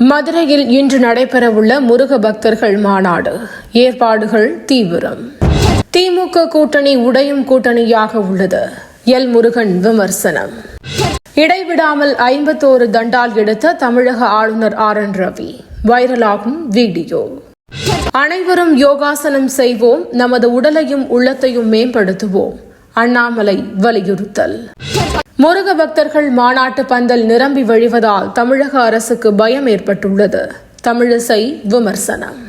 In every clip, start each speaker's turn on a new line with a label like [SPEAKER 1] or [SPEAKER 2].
[SPEAKER 1] மதுரையில் இன்று நடைபெறவுள்ள முருக பக்தர்கள் மாநாடு ஏற்பாடுகள் தீவிரம். திமுக கூட்டணி உடையும் கூட்டணியாக உள்ளது. எல் முருகன் விமர்சனம். இடைவிடாமல் 51 தண்டால் எடுத்த தமிழக ஆளுநர் RN ரவி. வைரலாகும் வீடியோ. அனைவரும் யோகாசனம் செய்வோம், நமது உடலையும் உள்ளத்தையும் மேம்படுத்துவோம். அண்ணாமலை வலியுறுத்தல். முருக பக்தர்கள் மாநாட்டு பந்தல் நிரம்பி வழிவதால் தமிழக அரசுக்கு பயம் ஏற்பட்டுள்ளது. தமிழிசை விமர்சனம்.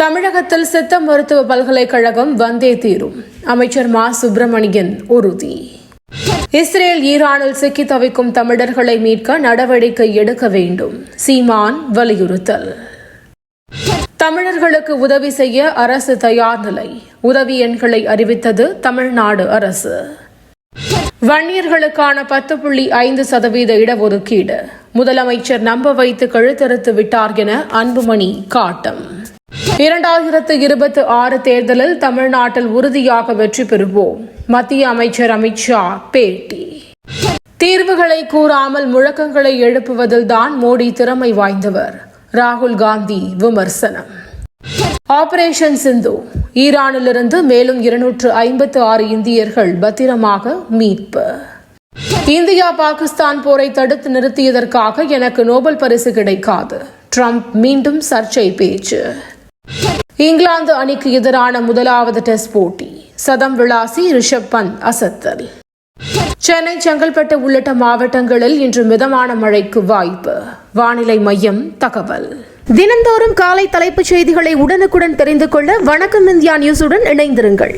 [SPEAKER 1] தமிழகத்தில் சித்த மருத்துவ பல்கலைக்கழகம் வந்தே தீரும். அமைச்சர் மா சுப்பிரமணியன் உறுதி. இஸ்ரேல் ஈரானில் சிக்கி தவிக்கும் தமிழர்களை மீட்க நடவடிக்கை எடுக்க வேண்டும். சீமான் வலியுறுத்தல். தமிழர்களுக்கு உதவி செய்ய அரசு தயார் நிலை. உதவி எண்களை அறிவித்தது தமிழ்நாடு அரசு. வன்னியர்களுக்கான 10.5% இடஒதுக்கீடு. முதலமைச்சர் நம்ப வைத்து கழுத்தறுத்து விட்டார் என அன்புமணி காட்டம். 2026 தேர்தலில் தமிழ்நாட்டில் உறுதியாக வெற்றி பெறுவோம். மத்திய அமைச்சர் அமித்ஷா பேட்டி. தீர்வுகளை கூறாமல் முழக்கங்களை எழுப்புவதில் தான் மோடி திறமை வாய்ந்தவர். ராகுல் காந்தி விமர்சனம். ஆபரேஷன் சிந்து. ஈரானிலிருந்து மேலும் 256 இந்தியர்கள் பத்திரமாக மீட்பு. இந்தியா பாகிஸ்தான் போரை தடுத்து நிறுத்தியதற்காக எனக்கு நோபல் பரிசு கிடைக்காது. ட்ரம்ப் மீண்டும் சர்ச்சை பேச்சு. இங்கிலாந்து அணிக்கு எதிரான முதலாவது டெஸ்ட் போட்டி. சதம் விளாசி ரிஷப் பந்த் அசத்தல். சென்னை, செங்கல்பட்டு உள்ளிட்ட மாவட்டங்களில் இன்று மிதமான மழைக்கு வாய்ப்பு. வானிலை மையம் தகவல்.
[SPEAKER 2] தினந்தோறும் காலை தலைப்புச் செய்திகளை உடனுக்குடன் தெரிந்து கொள்ள வணக்கம் இந்தியா நியூஸுடன் இணைந்திருங்கள்.